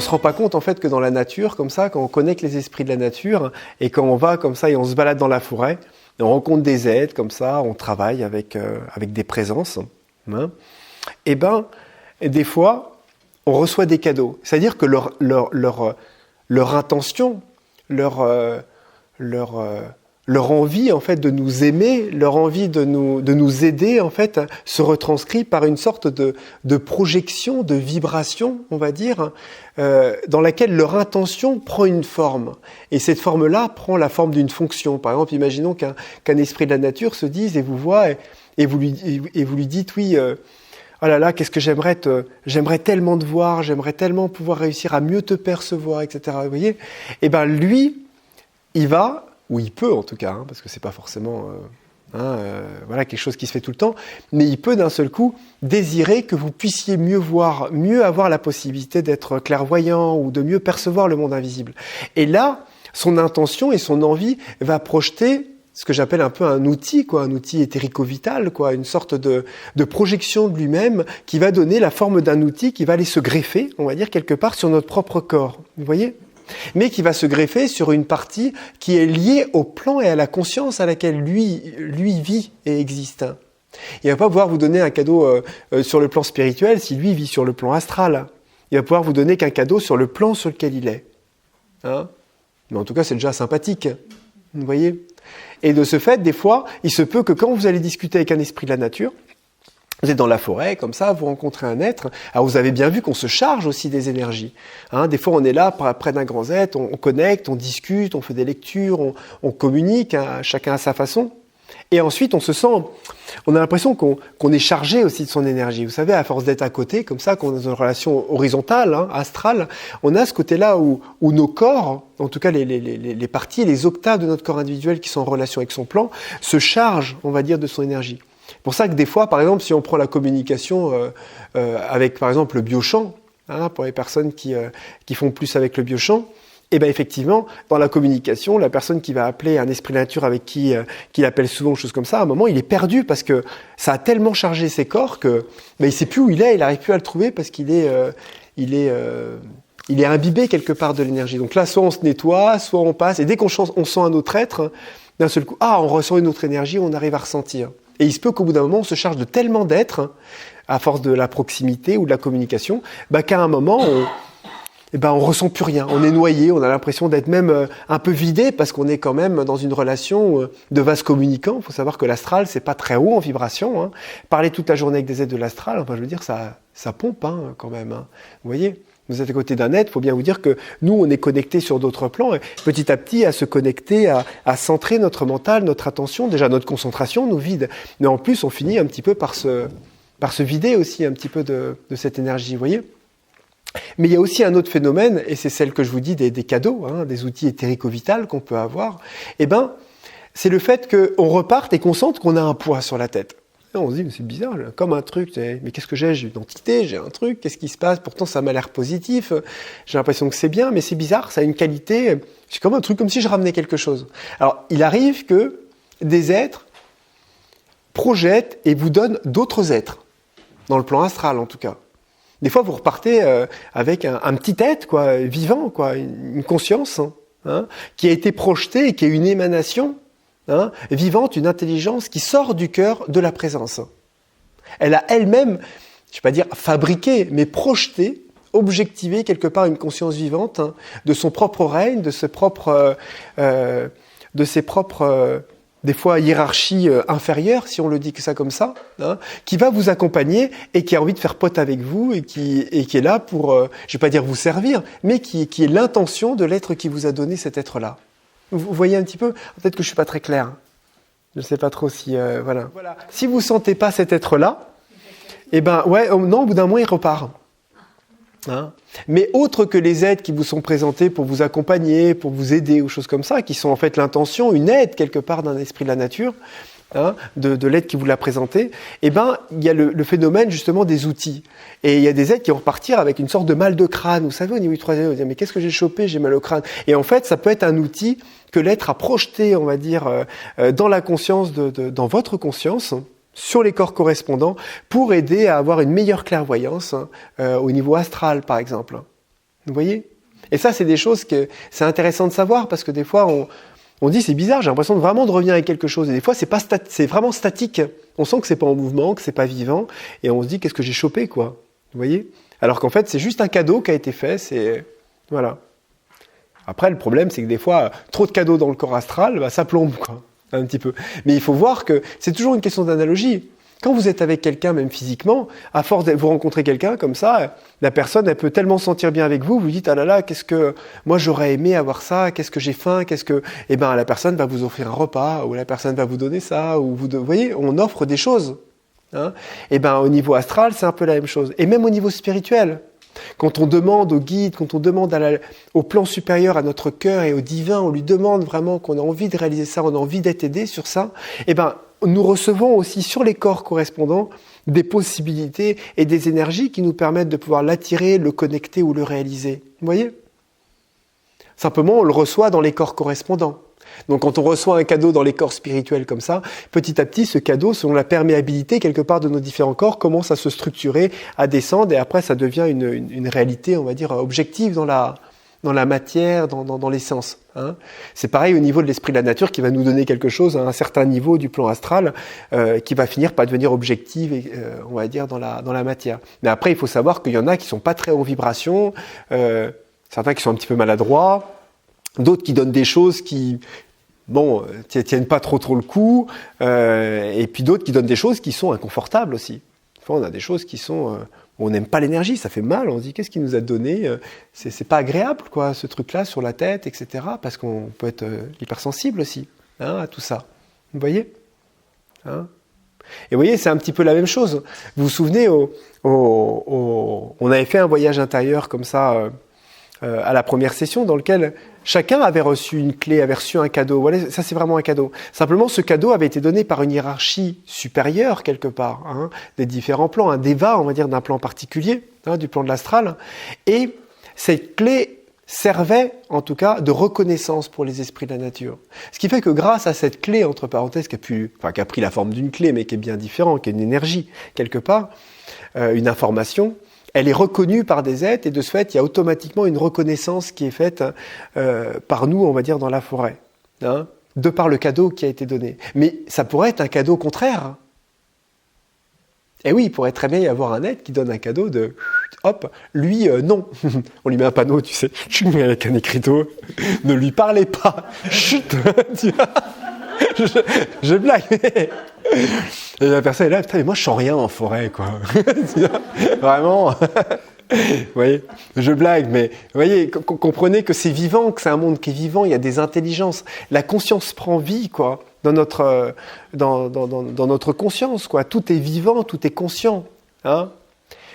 se rend pas compte en fait que dans la nature, comme ça, quand on connecte les esprits de la nature et quand on va comme ça et on se balade dans la forêt, et on rencontre des êtres comme ça, on travaille avec des présences, hein, et des fois, on reçoit des cadeaux. C'est-à-dire que leur intention, leur envie en fait de nous aimer, leur envie de nous aider en fait se retranscrit par une sorte de projection, de vibration, on va dire, dans laquelle leur intention prend une forme. Et cette forme-là prend la forme d'une fonction. Par exemple, imaginons qu'un esprit de la nature se dise et vous voit et vous lui dites oui. Oh là là, qu'est-ce que j'aimerais tellement te voir, j'aimerais tellement pouvoir réussir à mieux te percevoir, etc. Vous voyez ? Et lui, il va, ou il peut en tout cas, hein, parce que c'est pas forcément quelque chose qui se fait tout le temps, mais il peut d'un seul coup désirer que vous puissiez mieux voir, mieux avoir la possibilité d'être clairvoyant ou de mieux percevoir le monde invisible. Et là, son intention et son envie va projeter ce que j'appelle un peu un outil éthérico-vital, une sorte de projection de lui-même qui va donner la forme d'un outil qui va aller se greffer, on va dire, quelque part sur notre propre corps. Vous voyez ? Mais qui va se greffer sur une partie qui est liée au plan et à la conscience à laquelle lui vit et existe. Il ne va pas pouvoir vous donner un cadeau sur le plan spirituel si lui vit sur le plan astral. Il va pouvoir vous donner qu'un cadeau sur le plan sur lequel il est. Hein ? Mais en tout cas, c'est déjà sympathique. Vous voyez ? Et de ce fait, des fois, il se peut que quand vous allez discuter avec un esprit de la nature, vous êtes dans la forêt, comme ça, vous rencontrez un être. Alors vous avez bien vu qu'on se charge aussi des énergies. Hein, des fois, on est là près d'un grand être, on connecte, on discute, on fait des lectures, on communique, hein, chacun à sa façon. Et ensuite, on a l'impression qu'on est chargé aussi de son énergie. Vous savez, à force d'être à côté, comme ça, qu'on est dans une relation horizontale, hein, astrale, on a ce côté-là où nos corps, en tout cas les parties, les octaves de notre corps individuel qui sont en relation avec son plan, se chargent, on va dire, de son énergie. C'est pour ça que des fois, par exemple, si on prend la communication avec, par exemple, le biochamp, hein, pour les personnes qui font plus avec le biochamp, et effectivement, dans la communication, la personne qui va appeler un esprit de la nature avec qui il appelle souvent, choses comme ça, à un moment, il est perdu parce que ça a tellement chargé ses corps que il sait plus où il est, il n'arrive plus à le trouver parce qu'il est imbibé quelque part de l'énergie. Donc là, soit on se nettoie, soit on passe, et dès qu'on sent un autre être, d'un seul coup, on ressent une autre énergie, on arrive à ressentir. Et il se peut qu'au bout d'un moment, on se charge de tellement d'êtres, à force de la proximité ou de la communication, qu'à un moment, on ressent plus rien. On est noyé, on a l'impression d'être même un peu vidé parce qu'on est quand même dans une relation de vase communicant. Il faut savoir que l'astral, c'est pas très haut en vibration. Hein. Parler toute la journée avec des êtres de l'astral, je veux dire, ça pompe quand même. Hein. Vous voyez ? Vous êtes à côté d'un être, il faut bien vous dire que nous, on est connectés sur d'autres plans, et petit à petit, à se connecter, à centrer notre mental, notre attention, déjà notre concentration nous vide. Mais en plus, on finit un petit peu par se vider aussi un petit peu de cette énergie, vous voyez ? Mais il y a aussi un autre phénomène, et c'est celle que je vous dis des cadeaux, hein, des outils éthérico-vitaux qu'on peut avoir, c'est le fait qu'on reparte et qu'on sente qu'on a un poids sur la tête. Et on se dit, mais c'est bizarre, comme un truc, mais qu'est-ce que j'ai ? J'ai une entité, j'ai un truc, qu'est-ce qui se passe ? Pourtant, ça m'a l'air positif, j'ai l'impression que c'est bien, mais c'est bizarre, ça a une qualité, c'est comme un truc, comme si je ramenais quelque chose. Alors, il arrive que des êtres projettent et vous donnent d'autres êtres, dans le plan astral en tout cas. Des fois, vous repartez avec un petit être, vivant, une conscience, hein, qui a été projetée et qui est une émanation, hein, vivante, une intelligence qui sort du cœur de la présence. Elle a elle-même, je ne vais pas dire fabriqué, mais projeté, objectivé quelque part une conscience vivante, hein, de son propre règne, de ses propres des fois hiérarchie inférieure, si on le dit que ça comme ça, hein, qui va vous accompagner et qui a envie de faire pote avec vous et qui est là pour, je ne vais pas dire vous servir, mais qui est l'intention de l'être qui vous a donné cet être-là. Vous voyez un petit peu ? Peut-être que je ne suis pas très clair. Je ne sais pas trop si... voilà. Si vous ne sentez pas cet être-là, non, au bout d'un mois, il repart. Hein ? Mais autre que les aides qui vous sont présentées pour vous accompagner, pour vous aider ou choses comme ça, qui sont en fait l'intention, une aide quelque part d'un esprit de la nature, hein, de l'aide qui vous l'a présenté, il y a le phénomène justement des outils. Et il y a des aides qui vont repartir avec une sorte de mal de crâne. Vous savez, au niveau du troisième, vous dire mais qu'est-ce que j'ai chopé ? J'ai mal au crâne. Et en fait, ça peut être un outil que l'être a projeté, on va dire, dans la conscience, dans votre conscience, sur les corps correspondants, pour aider à avoir une meilleure clairvoyance au niveau astral, par exemple. Vous voyez? Et ça, c'est des choses que c'est intéressant de savoir parce que des fois, on dit c'est bizarre, j'ai l'impression de vraiment de revenir avec quelque chose. Et des fois, c'est vraiment statique. On sent que c'est pas en mouvement, que c'est pas vivant, et on se dit qu'est-ce que j'ai chopé, quoi. Vous voyez? Alors qu'en fait, c'est juste un cadeau qui a été fait. Voilà. Après, le problème, c'est que des fois, trop de cadeaux dans le corps astral, ça plombe, quoi, un petit peu. Mais il faut voir que c'est toujours une question d'analogie. Quand vous êtes avec quelqu'un, même physiquement, à force de vous rencontrer quelqu'un comme ça, la personne, elle peut tellement se sentir bien avec vous, vous dites, ah là là, qu'est-ce que, moi j'aurais aimé avoir ça, qu'est-ce que j'ai faim, eh ben, la personne va vous offrir un repas, ou la personne va vous donner ça, ou vous voyez, on offre des choses. Hein. Eh ben, au niveau astral, c'est un peu la même chose. Et même au niveau spirituel. Quand on demande au guide, quand on demande au plan supérieur, à notre cœur et au divin, on lui demande vraiment qu'on a envie de réaliser ça, on a envie d'être aidé sur ça, eh ben, nous recevons aussi sur les corps correspondants des possibilités et des énergies qui nous permettent de pouvoir l'attirer, le connecter ou le réaliser. Vous voyez ? Simplement, on le reçoit dans les corps correspondants. Donc quand on reçoit un cadeau dans les corps spirituels comme ça, petit à petit, ce cadeau, selon la perméabilité quelque part de nos différents corps, commence à se structurer, à descendre, et après ça devient une réalité, on va dire, objective dans la matière, dans l'essence. Hein. C'est pareil au niveau de l'esprit de la nature qui va nous donner quelque chose à un certain niveau du plan astral qui va finir par devenir objectif, on va dire, dans la matière. Mais après, il faut savoir qu'il y en a qui sont pas très en vibration, certains qui sont un petit peu maladroits, d'autres qui donnent des choses qui tiennent pas trop le coup, et puis d'autres qui donnent des choses qui sont inconfortables aussi. Enfin, on a des choses qui sont... on n'aime pas l'énergie, ça fait mal, on se dit qu'est-ce qu'il nous a donné, c'est pas agréable quoi, ce truc-là sur la tête, etc. Parce qu'on peut être hypersensible aussi à tout ça. Vous voyez hein. Et vous voyez, c'est un petit peu la même chose. Vous vous souvenez, on avait fait un voyage intérieur comme ça à la première session dans lequel chacun avait reçu une clé, avait reçu un cadeau. Voilà, ça c'est vraiment un cadeau. Simplement, ce cadeau avait été donné par une hiérarchie supérieure quelque part, des différents plans, un déva, on va dire, d'un plan particulier, du plan de l'astral. Et cette clé servait, en tout cas, de reconnaissance pour les esprits de la nature. Ce qui fait que grâce à cette clé, entre parenthèses, qui a pris la forme d'une clé, mais qui est bien différente, qui est une énergie quelque part, une information, elle est reconnue par des êtres et de ce fait, il y a automatiquement une reconnaissance qui est faite par nous, on va dire, dans la forêt, de par le cadeau qui a été donné. Mais ça pourrait être un cadeau contraire. Et oui, il pourrait très bien y avoir un être qui donne un cadeau de... Hop, lui, non. On lui met un panneau, tu sais, avec un écriteau. Ne lui parlez pas. Chut. Je blague. Et la personne est là, putain, mais moi je sens rien en forêt, quoi. Vraiment. Vous voyez, je blague, mais vous voyez, comprenez que c'est vivant, que c'est un monde qui est vivant, il y a des intelligences. La conscience prend vie, quoi, dans notre conscience, quoi. Tout est vivant, tout est conscient. Hein.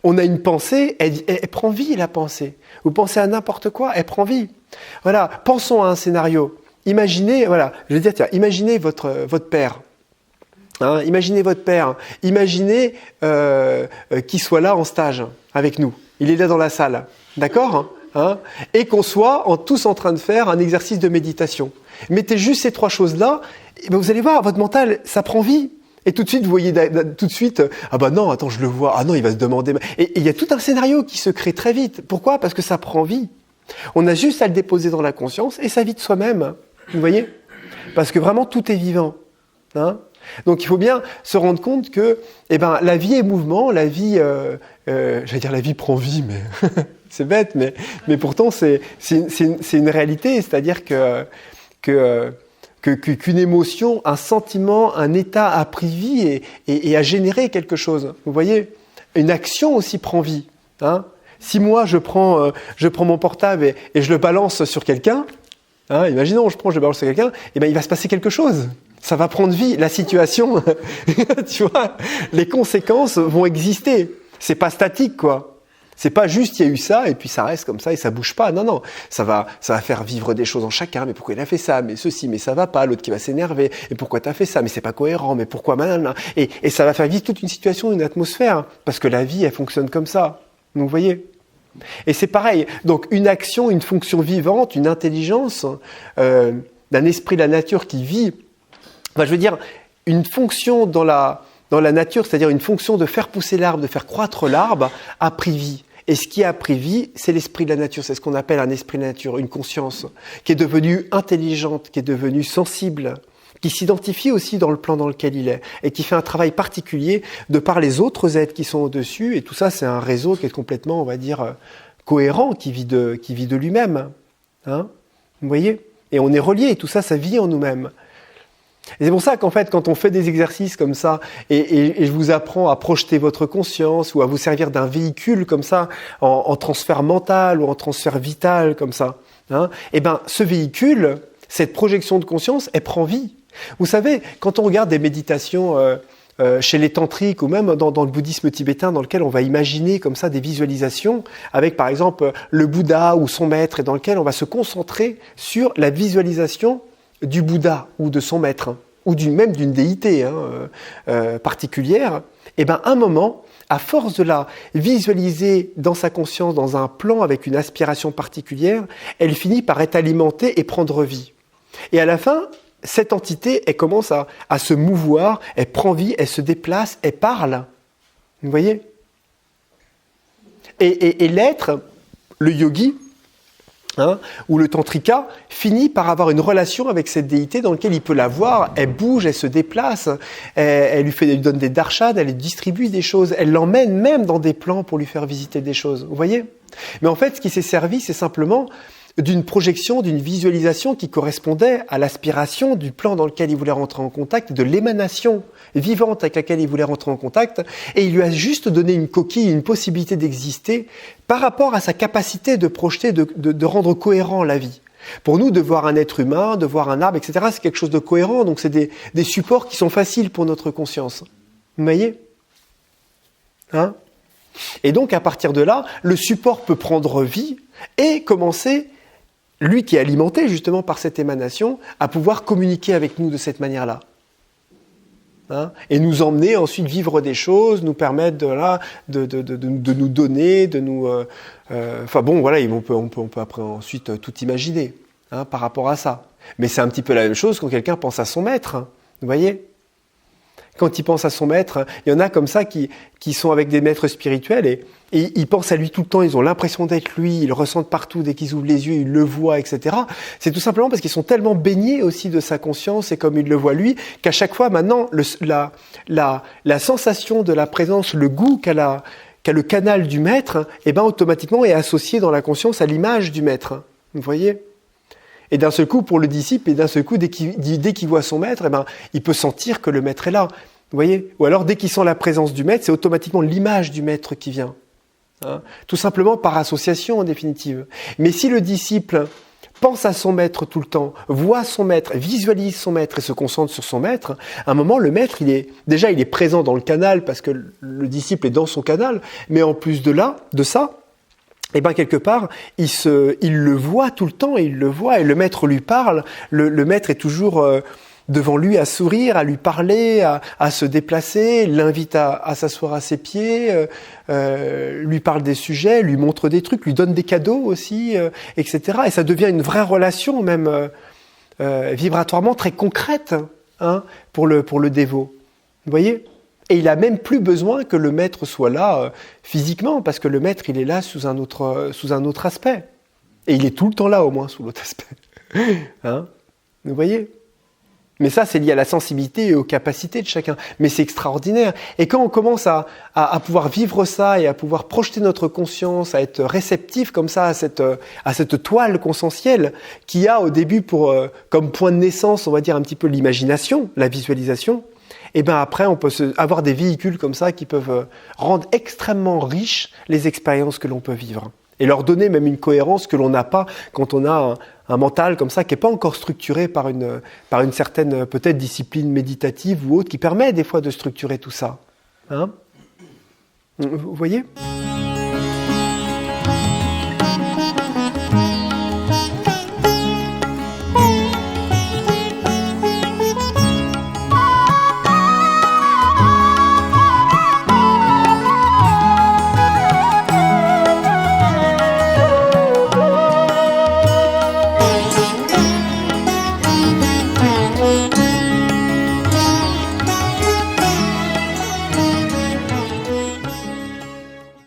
On a une pensée, elle prend vie, la pensée. Vous pensez à n'importe quoi, elle prend vie. Voilà, pensons à un scénario. Imaginez, voilà, je vais dire, tiens, imaginez votre père. Hein, imaginez votre père. Imaginez qu'il soit là en stage avec nous. Il est là dans la salle, d'accord hein, et qu'on soit tous en train de faire un exercice de méditation. Mettez juste ces trois choses-là, et ben vous allez voir, votre mental, ça prend vie. Et tout de suite, vous voyez, ah bah non, attends, je le vois. Ah non, il va se demander. Et il y a tout un scénario qui se crée très vite. Pourquoi ? Parce que ça prend vie. On a juste à le déposer dans la conscience et ça vit de soi-même. Vous voyez ? Parce que vraiment, tout est vivant. Hein ? Donc, il faut bien se rendre compte que, la vie est mouvement, la vie, j'allais dire la vie prend vie, mais c'est bête, mais pourtant c'est une réalité, c'est-à-dire qu'une émotion, un sentiment, un état a pris vie et a généré quelque chose. Vous voyez, une action aussi prend vie. Hein ? Si moi je prends mon portable et je le balance sur quelqu'un, imaginons je le balance sur quelqu'un, il va se passer quelque chose. Ça va prendre vie, la situation, tu vois, les conséquences vont exister. C'est pas statique, quoi. C'est pas juste, il y a eu ça, et puis ça reste comme ça, et ça bouge pas. Non, ça va faire vivre des choses en chacun. Mais pourquoi il a fait ça ? Mais ceci, mais ça va pas. L'autre qui va s'énerver. Et pourquoi t'as fait ça ? Mais c'est pas cohérent. Mais pourquoi ? Et ça va faire vivre toute une situation, une atmosphère. Parce que la vie, elle fonctionne comme ça. Donc, vous voyez ? Et c'est pareil. Donc, une action, une fonction vivante, une intelligence d'un esprit de la nature qui vit. Enfin, je veux dire, une fonction dans la nature, c'est-à-dire une fonction de faire pousser l'arbre, de faire croître l'arbre, a pris vie. Et ce qui a pris vie, c'est l'esprit de la nature. C'est ce qu'on appelle un esprit de la nature, une conscience qui est devenue intelligente, qui est devenue sensible, qui s'identifie aussi dans le plan dans lequel il est et qui fait un travail particulier de par les autres êtres qui sont au-dessus. Et tout ça, c'est un réseau qui est complètement, on va dire, cohérent, qui vit de lui-même. Hein ? Vous voyez ? Et on est reliés, tout ça, ça vit en nous-mêmes. Et c'est pour ça qu'en fait, quand on fait des exercices comme ça, et je vous apprends à projeter votre conscience ou à vous servir d'un véhicule comme ça, en transfert mental ou en transfert vital comme ça, hein, et ben ce véhicule, cette projection de conscience, elle prend vie. Vous savez, quand on regarde des méditations chez les tantriques ou même dans le bouddhisme tibétain, dans lequel on va imaginer comme ça des visualisations avec par exemple le Bouddha ou son maître, et dans lequel on va se concentrer sur la visualisation du Bouddha ou de son maître, ou même d'une déité particulière, et ben un moment, à force de la visualiser dans sa conscience, dans un plan avec une aspiration particulière, elle finit par être alimentée et prendre vie. Et à la fin, cette entité, elle commence à se mouvoir, elle prend vie, elle se déplace, elle parle. Vous voyez ? Et l'être, le yogi, hein, ou le tantrika, finit par avoir une relation avec cette déité dans laquelle il peut la voir, elle bouge, elle se déplace, elle lui donne des darshans, elle lui distribue des choses, elle l'emmène même dans des plans pour lui faire visiter des choses. Vous voyez ? Mais en fait, ce qui s'est servi, c'est simplement d'une projection, d'une visualisation qui correspondait à l'aspiration du plan dans lequel il voulait rentrer en contact, de l'émanation vivante avec laquelle il voulait rentrer en contact, et il lui a juste donné une coquille, une possibilité d'exister par rapport à sa capacité de projeter, de rendre cohérent la vie. Pour nous, de voir un être humain, de voir un arbre, etc., c'est quelque chose de cohérent, donc c'est des supports qui sont faciles pour notre conscience. Vous voyez ? Hein ? Et donc, à partir de là, le support peut prendre vie et commencer, lui qui est alimenté justement par cette émanation, à pouvoir communiquer avec nous de cette manière-là. Hein, et nous emmener ensuite vivre des choses, nous permettre de nous donner, de nous... enfin bon, voilà, on peut après ensuite tout imaginer par rapport à ça. Mais c'est un petit peu la même chose quand quelqu'un pense à son maître. Hein, vous voyez ? Quand il pense à son maître, il y en a comme ça qui sont avec des maîtres spirituels et ils pensent à lui tout le temps, ils ont l'impression d'être lui, ils le ressentent partout, dès qu'ils ouvrent les yeux, ils le voient, etc. C'est tout simplement parce qu'ils sont tellement baignés aussi de sa conscience et comme ils le voient lui, qu'à chaque fois maintenant, la sensation de la présence, le goût qu'a le canal du maître, eh ben, automatiquement est associé dans la conscience à l'image du maître. Vous voyez ? Et d'un seul coup, pour le disciple, et d'un seul coup, dès qu'il voit son maître, eh ben, il peut sentir que le maître est là. Vous voyez ? Ou alors, dès qu'il sent la présence du maître, c'est automatiquement l'image du maître qui vient. Hein ? Tout simplement par association, en définitive. Mais si le disciple pense à son maître tout le temps, voit son maître, visualise son maître et se concentre sur son maître, à un moment, le maître, il est présent dans le canal parce que le disciple est dans son canal, mais en plus de ça, et ben quelque part, il le voit tout le temps, il le voit, et le maître lui parle, le maître est toujours devant lui à sourire, à lui parler, à se déplacer, l'invite à s'asseoir à ses pieds, lui parle des sujets, lui montre des trucs, lui donne des cadeaux aussi, etc. Et ça devient une vraie relation, même vibratoirement très concrète, hein, pour le dévot. Vous voyez ? Et il a même plus besoin que le maître soit là physiquement, parce que le maître, il est là sous un autre aspect. Et il est tout le temps là, au moins, sous l'autre aspect. Hein ? Vous voyez ? Mais ça, c'est lié à la sensibilité et aux capacités de chacun. Mais c'est extraordinaire. Et quand on commence à pouvoir vivre ça et à pouvoir projeter notre conscience, à être réceptif comme ça à cette toile conscientielle qui a au début comme point de naissance, on va dire un petit peu l'imagination, la visualisation, et bien après, on peut avoir des véhicules comme ça qui peuvent rendre extrêmement riches les expériences que l'on peut vivre. Et leur donner même une cohérence que l'on n'a pas quand on a un mental comme ça qui n'est pas encore structuré par une certaine peut-être discipline méditative ou autre qui permet des fois de structurer tout ça. Hein ? Vous voyez ?